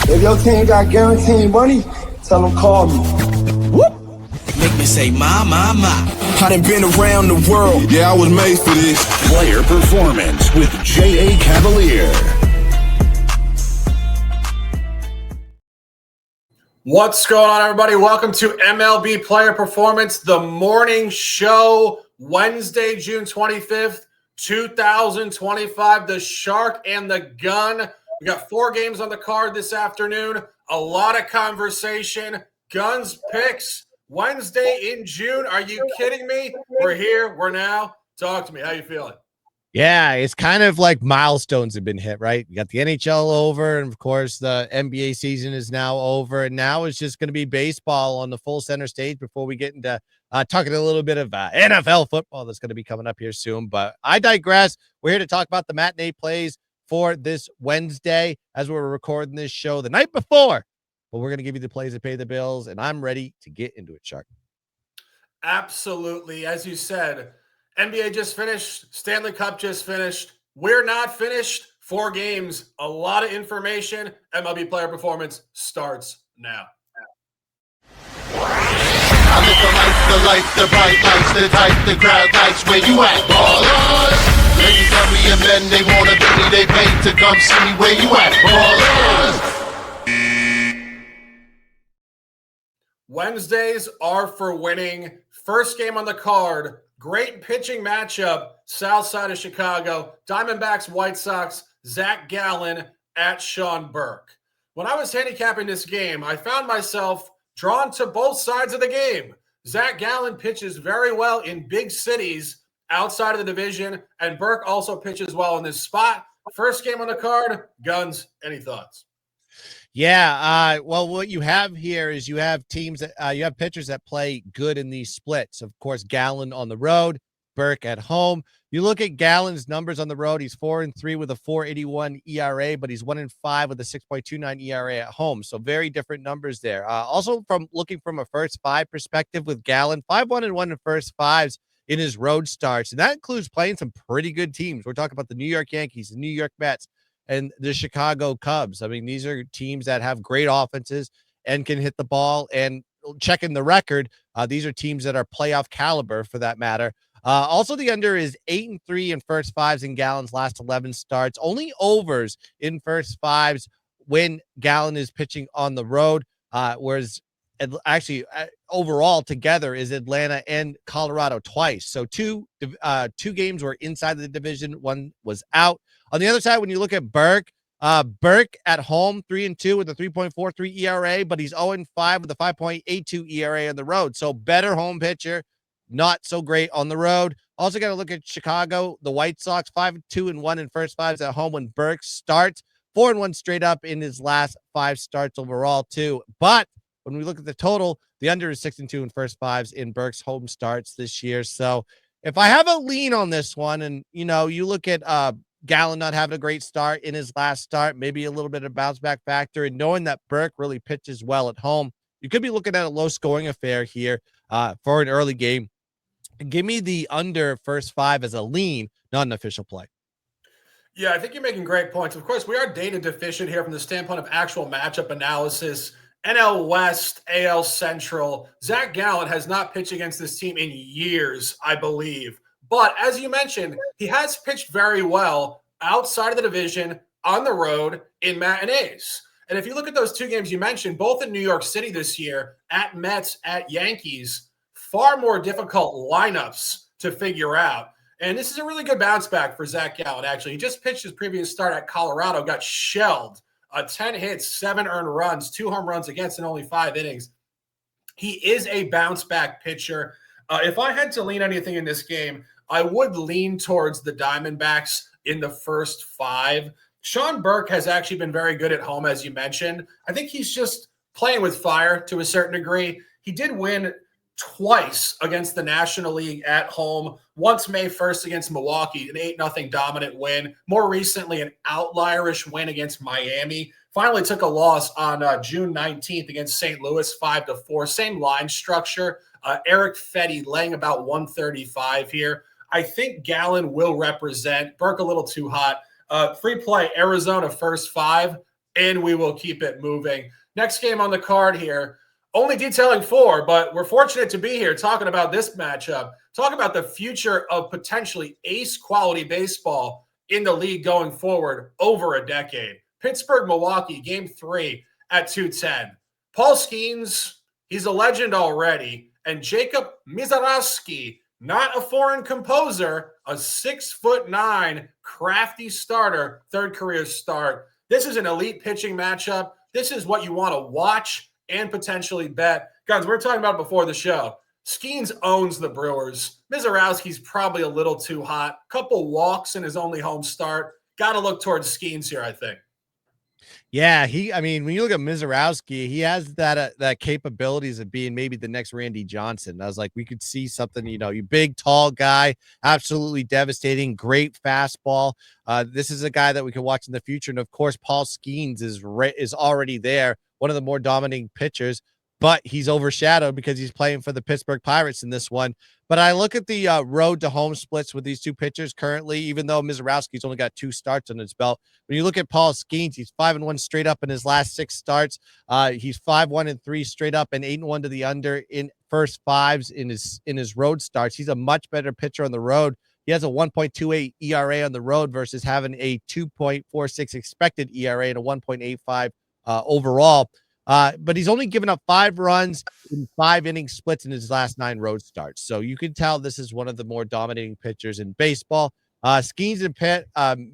If your team got guaranteed money, tell them call me. Whoop. Make me say, my. I done been around the world. Yeah, I was made for this. Player Performance with J.A. Cavalier. What's going on, everybody? Welcome to MLB Player Performance, the morning show, Wednesday, June 25th, 2025. The Shark and the Gun. We got 4 games on the card this afternoon. A lot of conversation. Gunz picks Wednesday in June. Are you kidding me? We're here. We're now. Talk to me. How you feeling? Yeah, it's kind of like milestones have been hit, right? You got the NHL over, and of course the NBA season is now over, and now it's just going to be baseball on the full center stage before we get into talking a little bit of NFL football that's going to be coming up here soon. But I digress. We're here to talk about the matinee plays for this Wednesday as we're recording this show the night before. But we're going to give you the plays that pay the bills, and I'm ready to get into it, Shark. Absolutely. As you said, NBA just finished. Stanley Cup just finished. We're not finished. 4 games. A lot of information. MLB Player Performance starts now. I live the bright lights, the type, the crowd lights. Where you at, ballers? Ladies love me and men, they wanna be me. They pay to come see me. Where you at, ballers? Wednesdays are for winning. First game on the card. Great pitching matchup, south side of Chicago. Diamondbacks, White Sox, Zach Gallen at Sean Burke. When I was handicapping this game, I found myself drawn to both sides of the game. Zach Gallen pitches very well in big cities outside of the division, and Burke also pitches well in this spot. First game on the card, Gunz, any thoughts? Yeah, well, what you have here is you have teams that you have pitchers that play good in these splits. Of course, Gallen on the road, Burke at home. You look at Gallen's numbers on the road; he's 4-3 with a 4.81 ERA, but he's 1-5 with a 6.29 ERA at home. So very different numbers there. Also, from looking from a first 5 perspective with Gallen, 5-1-1 in first 5s in his road starts, and that includes playing some pretty good teams. We're talking about the New York Yankees, the New York Mets, and the Chicago Cubs. I mean, these are teams that have great offenses and can hit the ball. And checking the record, these are teams that are playoff caliber for that matter. Also, the under is 8-3 in first 5s in Gallen's last 11 starts. Only overs in first 5s when Gallen is pitching on the road, whereas actually overall together is Atlanta and Colorado twice. So two games were inside the division. One was out. On the other side, when you look at Burke at home, 3-2 with a 3.43 ERA, but he's 0-5 with a 5.82 ERA on the road. So better home pitcher, not so great on the road. Also got to look at Chicago, the White Sox, 5-2-1 in first 5s at home when Burke starts, 4-1 straight up in his last 5 starts overall too. But when we look at the total, the under is 6-2 in first 5s in Burke's home starts this year. So if I have a lean on this one, and you look at Gallen not having a great start in his last start, maybe a little bit of bounce back factor, and knowing that Burke really pitches well at home, you could be looking at a low scoring affair here for an early game. Give me the under first 5 as a lean, not an official play. Yeah, I think you're making great points. Of course, we are data deficient here from the standpoint of actual matchup analysis. NL West, AL Central. Zach Gallen has not pitched against this team in years, I believe. But as you mentioned, he has pitched very well outside of the division, on the road, in matinees. And if you look at those 2 games you mentioned, both in New York City this year, at Mets, at Yankees, far more difficult lineups to figure out. And this is a really good bounce back for Zach Gallen, actually. He just pitched his previous start at Colorado, got shelled. 10 hits, 7 earned runs, 2 home runs against in only 5 innings. He is a bounce back pitcher. If I had to lean anything in this game, I would lean towards the Diamondbacks in the first 5. Sean Burke has actually been very good at home, as you mentioned. I think he's just playing with fire to a certain degree. He did win twice against the National League at home. Once May 1st against Milwaukee, an 8-0 dominant win. More recently, an outlierish win against Miami. Finally took a loss on June 19th against St. Louis, 5-4. Same line structure. Eric Fetty laying about 135 here. I think Gallen will represent. Burke a little too hot. Free play, Arizona first 5. and we will keep it moving. Next game on the card here, only detailing 4, but we're fortunate to be here talking about this matchup, talk about the future of potentially ace quality baseball in the league going forward over a decade. Pittsburgh, Milwaukee, game 3 at 2:10. Paul Skeens, he's a legend already, and Jacob Mizarowski, not a foreign composer, a 6'9" crafty starter, third career start. This is an elite pitching matchup. This is what you want to watch and potentially bet. Guys, we were talking about it before the show. Skeens owns the Brewers. Mizarowski's probably a little too hot. Couple walks in his only home start. Got to look towards Skeens here, I think. Yeah, when you look at Mizarowski, he has that capabilities of being maybe the next Randy Johnson. I was like, we could see something, you big, tall guy, absolutely devastating, great fastball. This is a guy that we can watch in the future. And of course, Paul Skeens is already there, one of the more dominating pitchers, but he's overshadowed because he's playing for the Pittsburgh Pirates in this one. But I look at the road to home splits with these two pitchers currently, even though Mizarowski's only got 2 starts on his belt. When you look at Paul Skeens, he's 5-1 straight up in his last 6 starts. He's 5-1-3 straight up and 8-1 to the under in first 5s in his road starts. He's a much better pitcher on the road. He has a 1.28 ERA on the road versus having a 2.46 expected ERA and a 1.85 overall. But he's only given up 5 runs in 5 inning splits in his last 9 road starts. So you can tell this is one of the more dominating pitchers in baseball. Skeens and Pitt Paul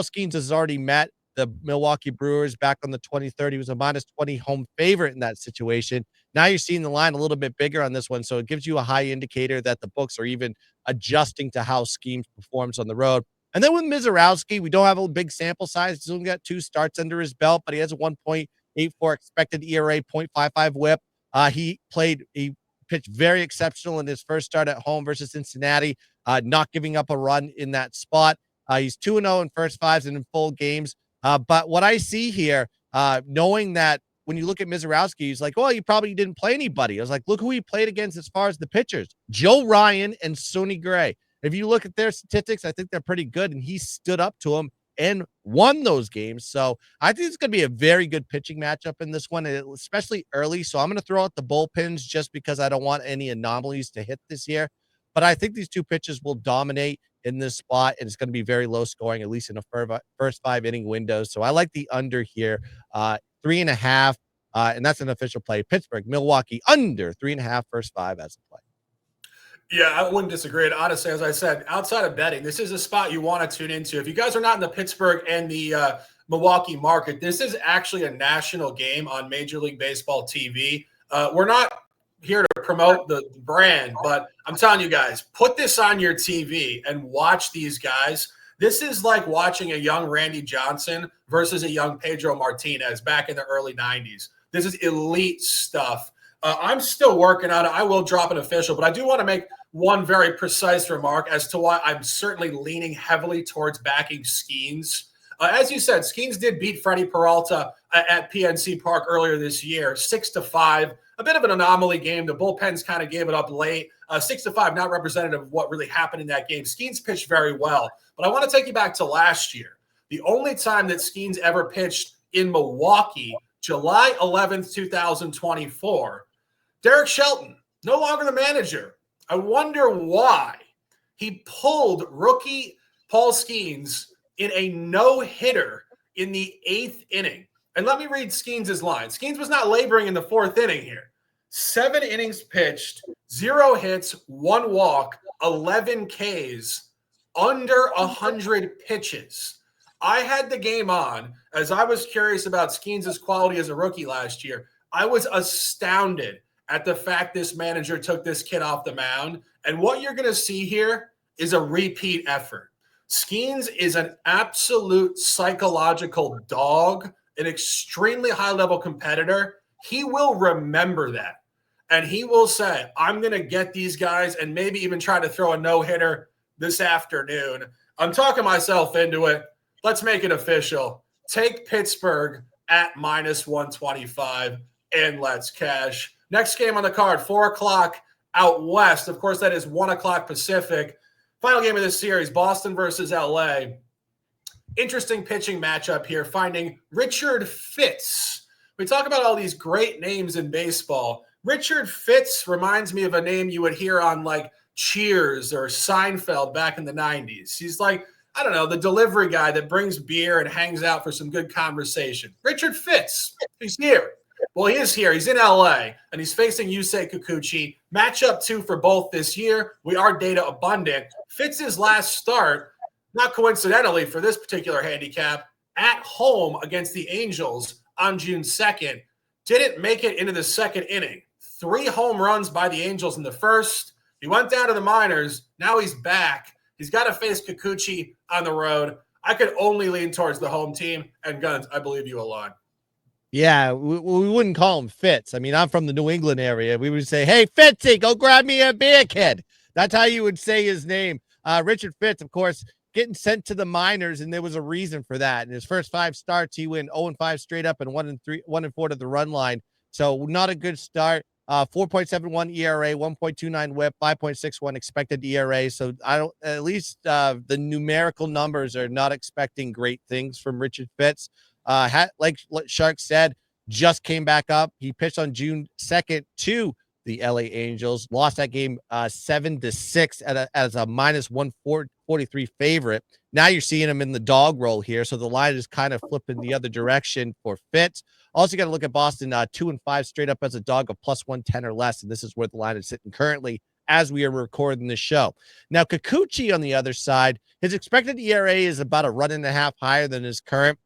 Skeens has already met the Milwaukee Brewers back on the 23rd. He was a -20 home favorite in that situation. Now you're seeing the line a little bit bigger on this one. So it gives you a high indicator that the books are even adjusting to how Skeens performs on the road. And then with Mizarowski, we don't have a big sample size. He's only got 2 starts under his belt, but he has a 1.84 expected ERA, 0.55 whip. He pitched very exceptional in his first start at home versus Cincinnati, not giving up a run in that spot. He's 2-0 in first 5s and in full games. But what I see here, knowing that when you look at Mizarowski, he's like, well, you probably didn't play anybody. I was like, look who he played against as far as the pitchers, Joe Ryan and Sonny Gray. If you look at their statistics, I think they're pretty good, and he stood up to him and won those games. So I think it's going to be a very good pitching matchup in this one, especially early. So I'm going to throw out the bullpens just because I don't want any anomalies to hit this year. But I think these two pitchers will dominate in this spot, and it's going to be very low scoring, at least in a first 5 inning window. So I like the under here, 3.5, and that's an official play. Pittsburgh, Milwaukee, under 3.5 first 5 as a play. Yeah, I wouldn't disagree. And honestly, as I said, outside of betting, this is a spot you want to tune into. If you guys are not in the Pittsburgh and the Milwaukee market, this is actually a national game on Major League Baseball TV. We're not here to promote the brand, but I'm telling you guys, put this on your TV and watch these guys. This is like watching a young Randy Johnson versus a young Pedro Martinez back in the early 90s. This is elite stuff. I'm still working on it. I will drop an official, but I do want to make one very precise remark as to why I'm certainly leaning heavily towards backing Skeens. As you said, Skeens did beat Freddie Peralta at PNC Park earlier this year, 6-5. A bit of an anomaly game. The bullpens kind of gave it up late. 6-5, not representative of what really happened in that game. Skeens pitched very well, but I want to take you back to last year. The only time that Skeens ever pitched in Milwaukee, July 11th, 2024. Derek Shelton, no longer the manager. I wonder why he pulled rookie Paul Skeens in a no-hitter in the 8th inning. And let me read Skeens' line. Skeens was not laboring in the 4th inning here. 7 innings pitched, 0 hits, 1 walk, 11 Ks, under 100 pitches. I had the game on as I was curious about Skeens' quality as a rookie last year. I was astounded at the fact this manager took this kid off the mound. And what you're going to see here is a repeat effort. Skeens is an absolute psychological dog, an extremely high-level competitor. He will remember that. And he will say, I'm going to get these guys and maybe even try to throw a no-hitter this afternoon. I'm talking myself into it. Let's make it official. Take Pittsburgh at -125 and let's cash. Next game on the card, 4 o'clock out west. Of course, that is 1 o'clock Pacific. Final game of this series, Boston versus LA. interesting pitching matchup here, finding Richard Fitz. We talk about all these great names in baseball. Richard Fitz reminds me of a name you would hear on like Cheers or Seinfeld back in the 90s. He's like, I don't know, the delivery guy that brings beer and hangs out for some good conversation. Richard Fitz, he's here. Well, he is here. He's in LA, and he's facing Yusei Kikuchi. Matchup 2 for both this year. We are data abundant. Fitz's last start, not coincidentally for this particular handicap, at home against the Angels on June 2nd, didn't make it into the second inning. 3 home runs by the Angels in the first. He went down to the minors. Now he's back. He's got to face Kikuchi on the road. I could only lean towards the home team. And Gunz, I believe you a lot. Yeah, we wouldn't call him Fitz. I mean, I'm from the New England area. We would say, hey, Fitzy, go grab me a beer, kid. That's how you would say his name. Richard Fitz, of course, getting sent to the minors, and there was a reason for that. In his first 5 starts, he went 0-5 straight up and 1-4 to the run line. So not a good start. 4.71 ERA, 1.29 WHIP, 5.61 expected ERA. So at least the numerical numbers are not expecting great things from Richard Fitz. Like Shark said, just came back up. He pitched on June 2nd to the LA Angels, lost that game 7-6 as a minus 143 favorite. Now you're seeing him in the dog roll here. So the line is kind of flipping the other direction for Fitz. Also got to look at Boston 2-5 straight up as a dog of plus 110 or less. And this is where the line is sitting currently as we are recording this show. Now, Kikuchi on the other side, his expected ERA is about a 1.5 higher than his current.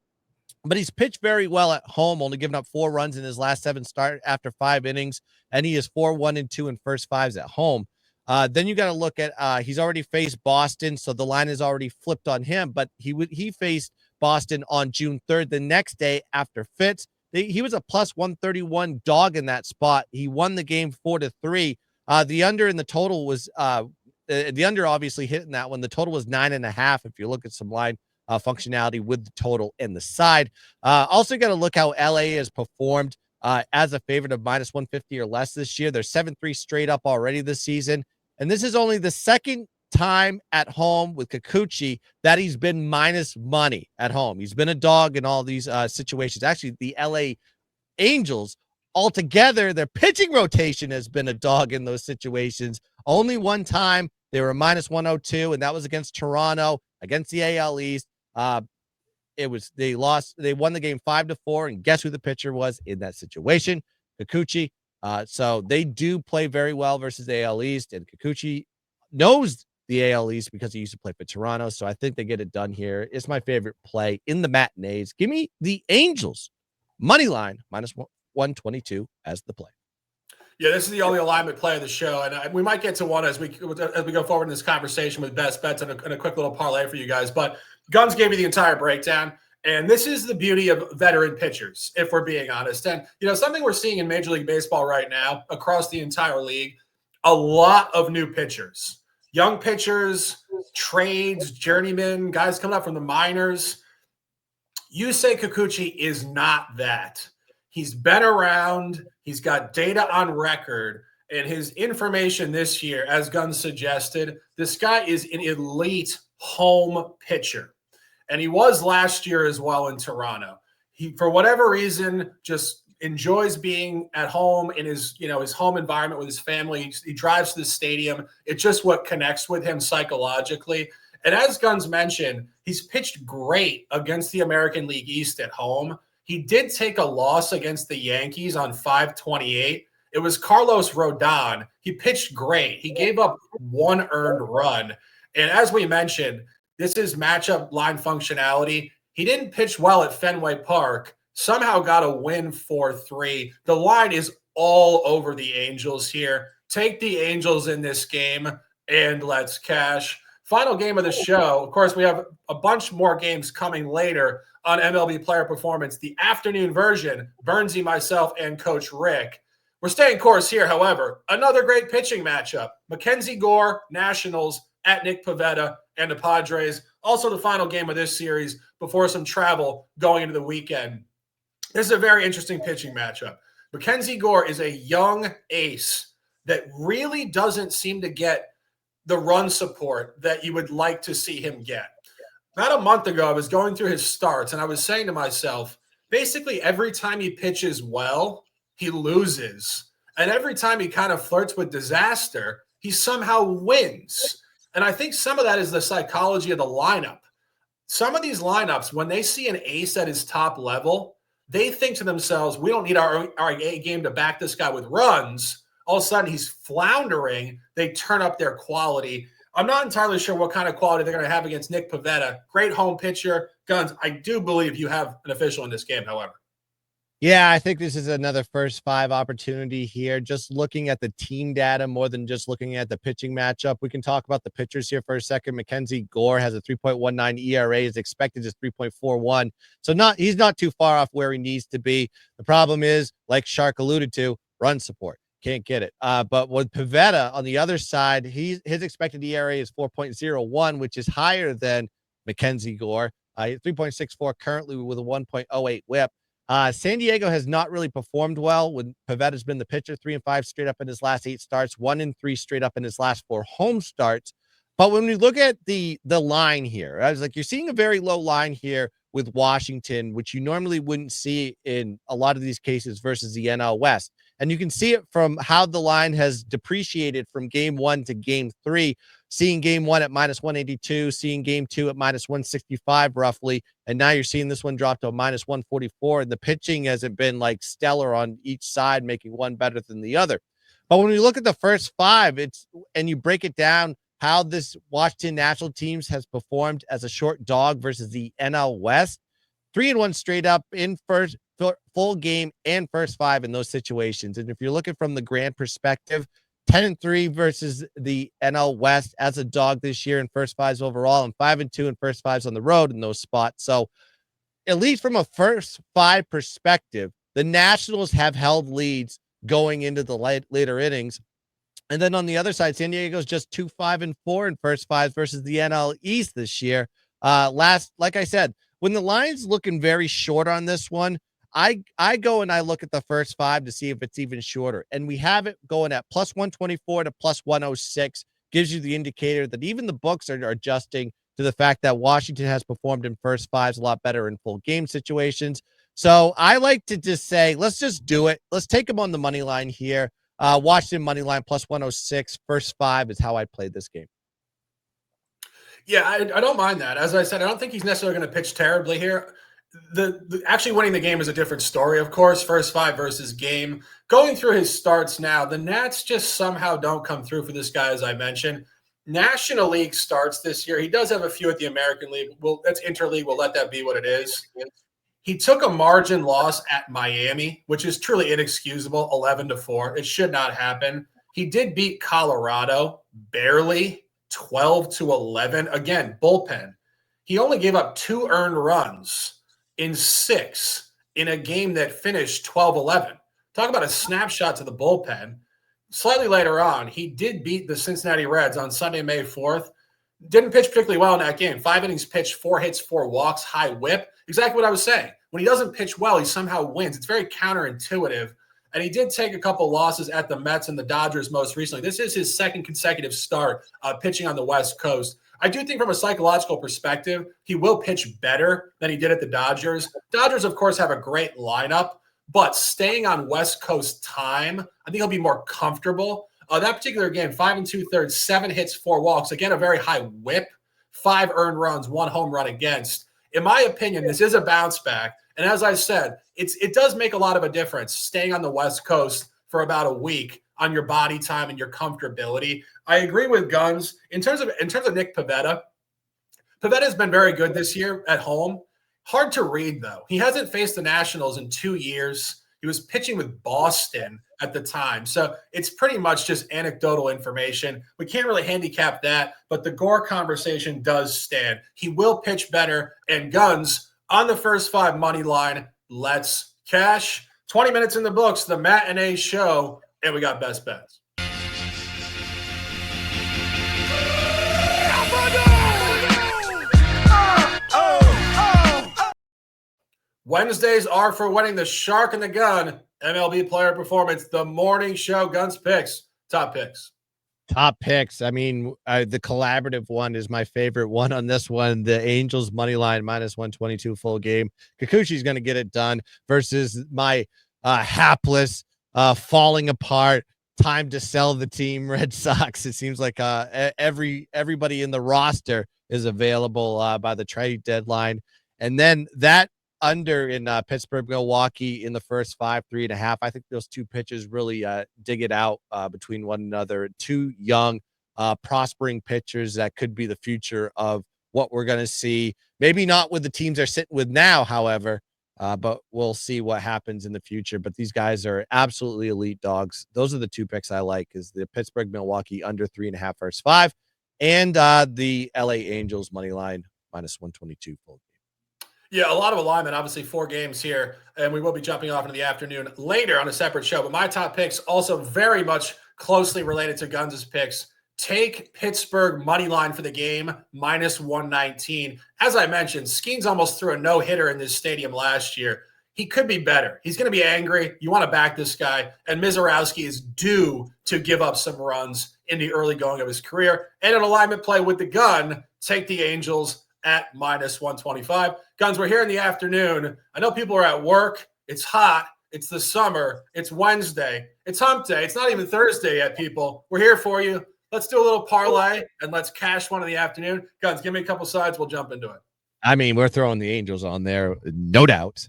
But he's pitched very well at home, only giving up 4 runs in his last 7 starts after 5 innings, and he is 4-1-2 in first 5s at home. Then you got to look at he's already faced Boston, so the line is already flipped on him. But he faced Boston on June 3rd, the next day after Fitz. He was a plus 131 dog in that spot. He won the game 4-3. The under in the total was the under obviously hitting that one. The total was 9.5. If you look at some line functionality with the total and the side. Also got to look how LA has performed as a favorite of minus 150 or less this year. They're 7-3 straight up already this season. And this is only the second time at home with Kikuchi that he's been minus money at home. He's been a dog in all these situations. Actually, the LA Angels altogether, their pitching rotation has been a dog in those situations. Only one time they were minus 102, and that was against Toronto, against the AL East. They won the game 5-4, and guess who the pitcher was in that situation? Kikuchi. So they do play very well versus the AL East, and Kikuchi knows the AL East because he used to play for Toronto. So I think they get it done here. It's my favorite play in the matinees. Give me the Angels money line minus 122 as the play. Yeah, this is the only alignment play of the show, and we might get to one as we go forward in this conversation with best bets and a quick little parlay for you guys. But Gunz gave me the entire breakdown, and this is the beauty of veteran pitchers, if we're being honest. And something we're seeing in Major League Baseball right now across the entire league, a lot of new pitchers, young pitchers, trades, journeymen, guys coming up from the minors. Yusei Kikuchi is not that. He's been around. He's got data on record. And his information this year, as Gunz suggested, this guy is an elite home pitcher. And he was last year as well in Toronto. He, for whatever reason, just enjoys being at home in his home environment with his family. He drives to the stadium. It's just what connects with him psychologically. And as Gunz mentioned, he's pitched great against the American League East at home. He did take a loss against the Yankees on 5/28. It was Carlos Rodon. He pitched great. He gave up 1 earned run. And as we mentioned, this is matchup line functionality. He didn't pitch well at Fenway Park, somehow got a win 4-3. The line is all over the Angels here. Take the Angels in this game and let's cash. Final game of the show. Of course, we have a bunch more games coming later on MLB Player Performance, the afternoon version, Burnsy, myself, and Coach Rick. We're staying course here, however. Another great pitching matchup. Mackenzie Gore, Nationals, at Nick Pivetta, and the Padres. Also the final game of this series before some travel going into the weekend. This is a very interesting pitching matchup. Mackenzie Gore is a young ace that really doesn't seem to get the run support that you would like to see him get. About a month ago, I was going through his starts, and I was saying to myself, basically every time he pitches well, he loses. And every time he kind of flirts with disaster, he somehow wins. And I think some of that is the psychology of the lineup. Some of these lineups, when they see an ace at his top level, they think to themselves, we don't need our A game to back this guy with runs. All of a sudden, he's floundering. They turn up their quality. I'm not entirely sure what kind of quality they're going to have against Nick Pivetta. Great home pitcher. Gunz, I do believe you have an official in this game, however. Yeah, I think this is another first 5 opportunity here. Just looking at the team data more than just looking at the pitching matchup. We can talk about the pitchers here for a second. Mackenzie Gore has a 3.19 ERA. Is expected is 3.41. So he's not too far off where he needs to be. The problem is, like Shark alluded to, run support. Can't get it. But with Pivetta on the other side, his expected ERA is 4.01, which is higher than Mackenzie Gore. 3.64 currently with a 1.08 whip. San Diego has not really performed well when Pivetta's been the pitcher. 3-5 straight up in his last 8 starts, 1-3 straight up in his last 4 home starts. But when we look at the line here, I was like, you're seeing a very low line here with Washington, which you normally wouldn't see in a lot of these cases versus the NL West. And you can see it from how the line has depreciated from game 1 to game 3, seeing game 1 at -182, seeing game 2 at -165 roughly. And now you're seeing this one drop to a -144. And the pitching hasn't been like stellar on each side, making one better than the other. But when we look at the first 5, and you break it down, how this Washington National teams has performed as a short dog versus the NL West, 3-1 straight up in first full game and first 5 in those situations. And if you're looking from the grand perspective, 10-3 versus the NL West as a dog this year in first 5s overall, and 5-2 in first 5s on the road in those spots. So at least from a first 5 perspective, the Nationals have held leads going into the later innings. And then on the other side, San Diego's just 2-5-4 in first 5s versus the NL East this year. Like I said, when the line's looking very short on this one, I go and I look at the first 5 to see if it's even shorter. And we have it going at +124 to +106, gives you the indicator that even the books are adjusting to the fact that Washington has performed in first 5s a lot better in full game situations. So I like to just say, let's just do it. Let's take them on the money line here. Washington money line +106, first 5 is how I played this game. Yeah, I don't mind that. As I said, I don't think he's necessarily going to pitch terribly here. The actually winning the game is a different story, of course. First 5 versus game. Going through his starts now, the Nats just somehow don't come through for this guy, as I mentioned. National League starts this year. He does have a few at the American League. Well, that's interleague. We'll let that be what it is. He took a margin loss at Miami, which is truly inexcusable, 11-4. It should not happen. He did beat Colorado barely, 12-11. Again, bullpen. He only gave up 2 earned runs in 6 in a game that finished 12-11. Talk about a snapshot to the bullpen. Slightly later on, he did beat the Cincinnati Reds on Sunday, May 4th. Didn't pitch particularly well in that game. 5 innings pitched, 4 hits, 4 walks, high whip. Exactly what I was saying. When he doesn't pitch well, he somehow wins. It's very counterintuitive. And he did take a couple losses at the Mets and the Dodgers most recently. This is his 2nd consecutive start pitching on the West Coast. I do think from a psychological perspective, he will pitch better than he did at the Dodgers. Dodgers, of course, have a great lineup, but staying on West Coast time, I think he'll be more comfortable. That particular game, 5 2/3, 7 hits, 4 walks. Again, a very high whip, 5 earned runs, 1 home run against. In my opinion, this is a bounce back. And as I said, it does make a lot of a difference staying on the West Coast for about a week on your body time and your comfortability. I agree with Gunz. In terms of Nick Pivetta, Pivetta's been very good this year at home. Hard to read, though. He hasn't faced the Nationals in 2 years. He was pitching with Boston at the time. So it's pretty much just anecdotal information. We can't really handicap that, but the Gore conversation does stand. He will pitch better. And Gunz on the first 5 money line, let's cash. 20 minutes in the books, the matinee show, and we got best bets. Wednesdays are for winning the Shark and the Gun MLB player performance, the morning show, Gunz picks, top picks. Top picks. I mean, the collaborative one is my favorite one on this one. The Angels money line -122 full game. Kikuchi's going to get it done versus my hapless, falling apart, time to sell the team Red Sox. It seems like everybody in the roster is available by the trade deadline. And then that under in Pittsburgh, Milwaukee in the first 5, 3.5. I think those two pitchers really dig it out between one another. Two young, prospering pitchers that could be the future of what we're going to see. Maybe not with the teams they're sitting with now, however, but we'll see what happens in the future. But these guys are absolutely elite dogs. Those are the two picks I like: is the Pittsburgh, Milwaukee under 3.5 first 5, and the LA Angels money line -122 full. Yeah, a lot of alignment. Obviously, 4 games here, and we will be jumping off into the afternoon later on a separate show. But my top picks also very much closely related to Gunz's picks. Take Pittsburgh money line for the game, -119. As I mentioned, Skeens almost threw a no-hitter in this stadium last year. He could be better. He's going to be angry. You want to back this guy. And Mizorowski is due to give up some runs in the early going of his career. And an alignment play with the gun, take the Angels at -125. Gunz, we're here in the afternoon. I know people are at work. It's hot. It's the summer. It's Wednesday. It's hump day. It's not even Thursday yet, people. We're here for you. Let's do a little parlay and let's cash one in the afternoon. Gunz, give me a couple sides. We'll jump into it. I mean, we're throwing the Angels on there, no doubt.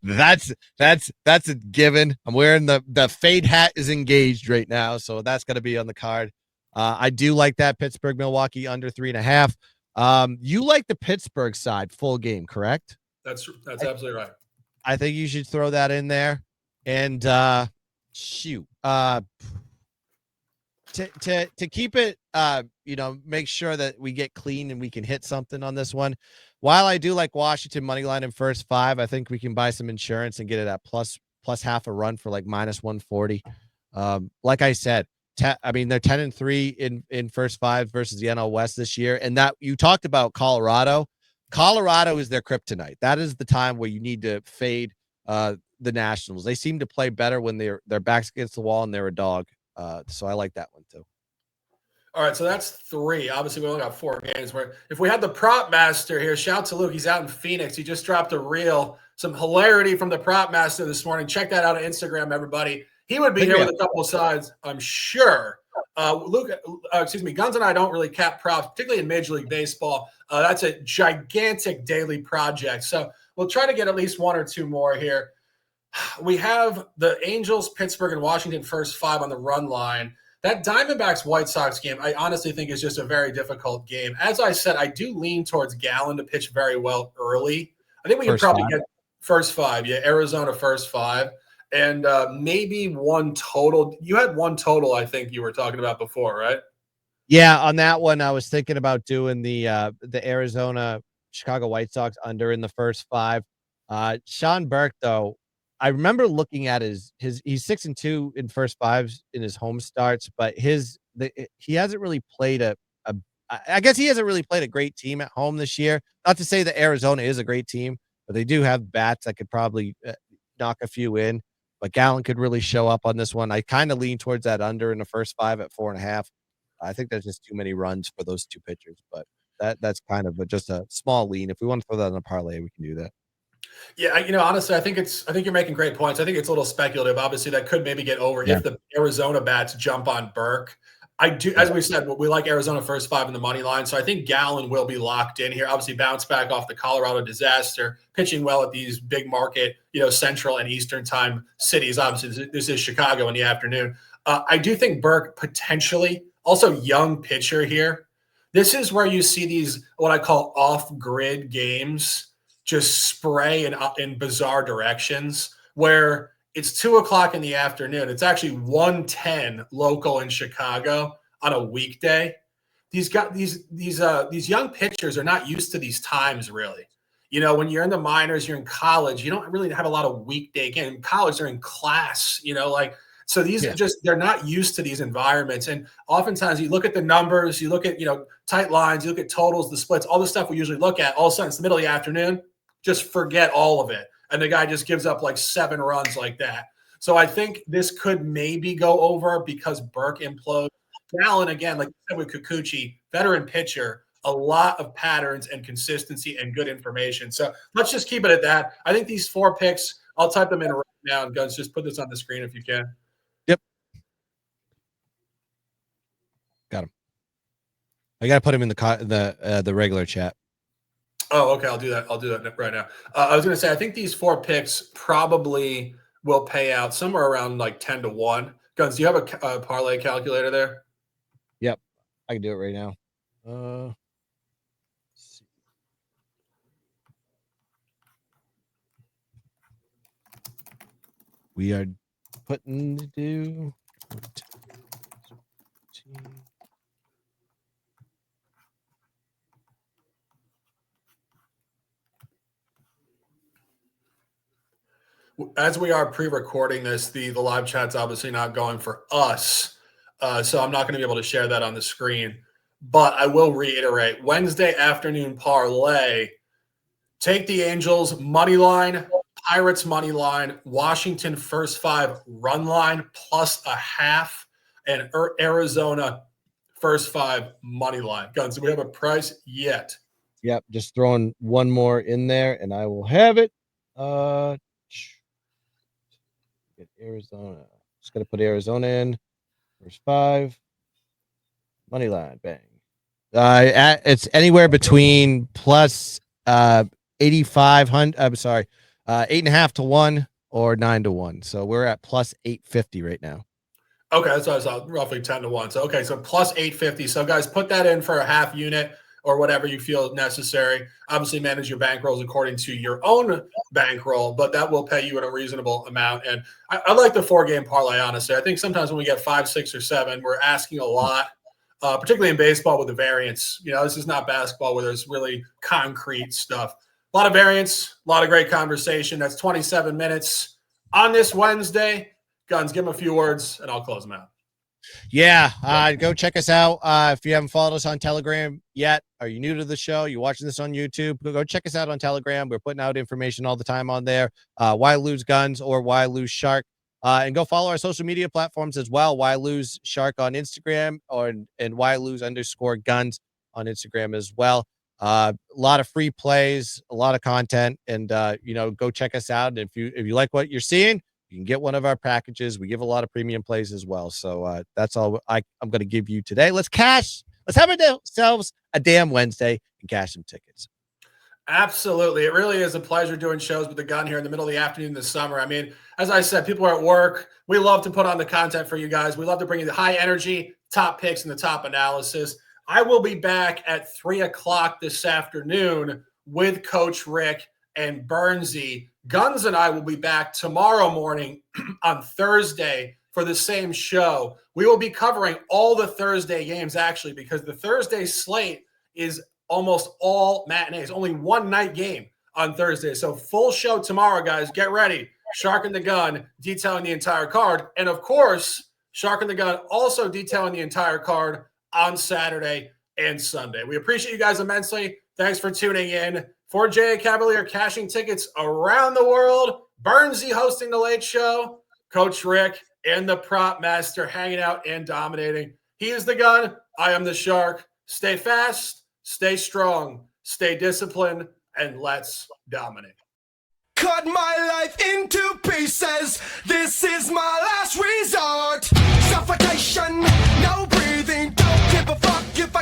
that's a given. I'm wearing the fade hat is engaged right now, so that's going to be on the card. I do like that Pittsburgh Milwaukee under 3.5. You like the Pittsburgh side full game, correct? That's absolutely right. I think you should throw that in there. And to keep it, make sure that we get clean and we can hit something on this one. While I do like Washington money line in first 5, I think we can buy some insurance and get it at plus half a run for like -140. Like I said, they're 10-3 in first 5 versus the NL West this year. And that you talked about Colorado. Colorado is their kryptonite. That is the time where you need to fade the Nationals. They seem to play better when their backs against the wall and they're a dog. So I like that one too. All right, so that's 3. Obviously, we only got 4 games. Where if we had the prop master here, shout out to Luke. He's out in Phoenix. He just dropped a reel. Some hilarity from the prop master this morning. Check that out on Instagram, everybody. He would be here with a couple of sides, I'm sure. Gunz and I don't really cap props, particularly in Major League Baseball. That's a gigantic daily project. So we'll try to get at least 1 or 2 more here. We have the Angels, Pittsburgh, and Washington first 5 on the run line. That Diamondbacks White Sox game, I honestly think is just a very difficult game. As I said, I do lean towards Gallen to pitch very well early. I think we can probably get first 5. Yeah, Arizona first 5. And maybe 1 total. You had 1 total, I think you were talking about before, right? Yeah, on that one, I was thinking about doing the Arizona Chicago White Sox under in the first 5. Sean Burke, though, I remember looking at his he's 6-2 in first 5s in his home starts, but he hasn't really played I guess he hasn't really played a great team at home this year. Not to say that Arizona is a great team, but they do have bats that could probably knock a few in. But Gallen could really show up on this one. I kind of lean towards that under in the first 5 at 4.5. I think there's just too many runs for those 2 pitchers, but that's kind of just a small lean. If we want to throw that in a parlay, we can do that. Yeah, honestly, I think you're making great points. I think it's a little speculative. Obviously, that could maybe get over if the Arizona bats jump on Burke. I do, as we said, we like Arizona first 5 in the money line, so I think Gallen will be locked in here. Obviously, bounce back off the Colorado disaster, pitching well at these big market, Central and Eastern time cities. Obviously, this is Chicago in the afternoon. I do think Burke potentially, also young pitcher here. This is where you see these what I call off-grid games just spray in bizarre directions where it's 2:00 in the afternoon. It's actually 1:10 local in Chicago on a weekday. These young pitchers are not used to these times really. When you're in the minors, you're in college, you don't really have a lot of weekday games. In college, they're in class, so these are they're not used to these environments. And oftentimes you look at the numbers, you look at, tight lines, you look at totals, the splits, all the stuff we usually look at. All of a sudden it's the middle of the afternoon. Just forget all of it. And the guy just gives up like 7 runs like that. So I think this could maybe go over because Burke implodes. Gallen, again, like you said with Kikuchi, veteran pitcher, a lot of patterns and consistency and good information. So let's just keep it at that. I think these 4 picks, I'll type them in right now. And Gunz, just put this on the screen if you can. Yep. Got him. I got to put him in the regular chat. Oh, okay. I'll do that right now. I was going to say, I think these 4 picks probably will pay out somewhere around like 10 to 1. Gunz, do you have a parlay calculator there? Yep. I can do it right now. Let's see. We are putting to do. As we are pre-recording this, the live chat's obviously not going for us, so I'm not going to be able to share that on the screen. But I will reiterate, Wednesday afternoon parlay, take the Angels money line, Pirates money line, Washington first 5 run line plus a half, and Arizona first 5 money line. Gunz, do we have a price yet? Yep, just throwing one more in there, and I will have it. Get Arizona. Just got to put Arizona in. First 5. Money line, bang. It's anywhere between plus 8,500. I'm sorry, 8.5 to 1 or 9 to 1. So we're at plus 850 right now. Okay, that's what I saw, roughly 10 to 1. So okay, so plus 850. So guys, put that in for a half unit or whatever you feel necessary. Obviously, manage your bankrolls according to your own bankroll, but that will pay you in a reasonable amount. And I like the 4-game parlay, honestly. I think sometimes when we get 5, 6, or 7, we're asking a lot, particularly in baseball with the variance. You know, this is not basketball where there's really concrete stuff. A lot of variance, a lot of great conversation. That's 27 minutes on this Wednesday. Gunz, give them a few words, and I'll close them out. Yeah, go check us out. If you haven't followed us on Telegram yet, are you new to the show? You watching this on YouTube? Go check us out on Telegram. We're putting out information all the time on there. Why Lose Gunz or Why Lose Shark. And go follow our social media platforms as well. Why Lose Shark on Instagram and Why Lose _Gunz on Instagram as well. A lot of free plays, a lot of content, and go check us out. And if you like what you're seeing, you can get one of our packages. We give a lot of premium plays as well. So that's all I'm going to give you today. Let's have ourselves a damn Wednesday and cash some tickets. Absolutely. It really is a pleasure doing shows with the gun here in the middle of the afternoon this summer. I mean, as I said, people are at work. We love to put on the content for you guys. We love to bring you the high energy, top picks, and the top analysis. I will be back at 3 o'clock this afternoon with Coach Rick and Bernsey. Gunz and I will be back tomorrow morning on Thursday for the same show. We will be covering all the Thursday games, actually, because the Thursday slate is almost all matinees. Only one night game on Thursday. So full show tomorrow, guys. Get ready. Shark and the Gun detailing the entire card. And, of course, Shark and the Gun also detailing the entire card on Saturday and Sunday. We appreciate you guys immensely. Thanks for tuning in. For J.A. Cavalier cashing tickets around the world, Bernsey hosting the Late Show, Coach Rick and the Prop Master hanging out and dominating. He is the Gun. I am the Shark. Stay fast, stay strong, stay disciplined, and let's dominate. Cut my life into pieces. This is my last resort. Suffocation, no breathing. Don't give a fuck if I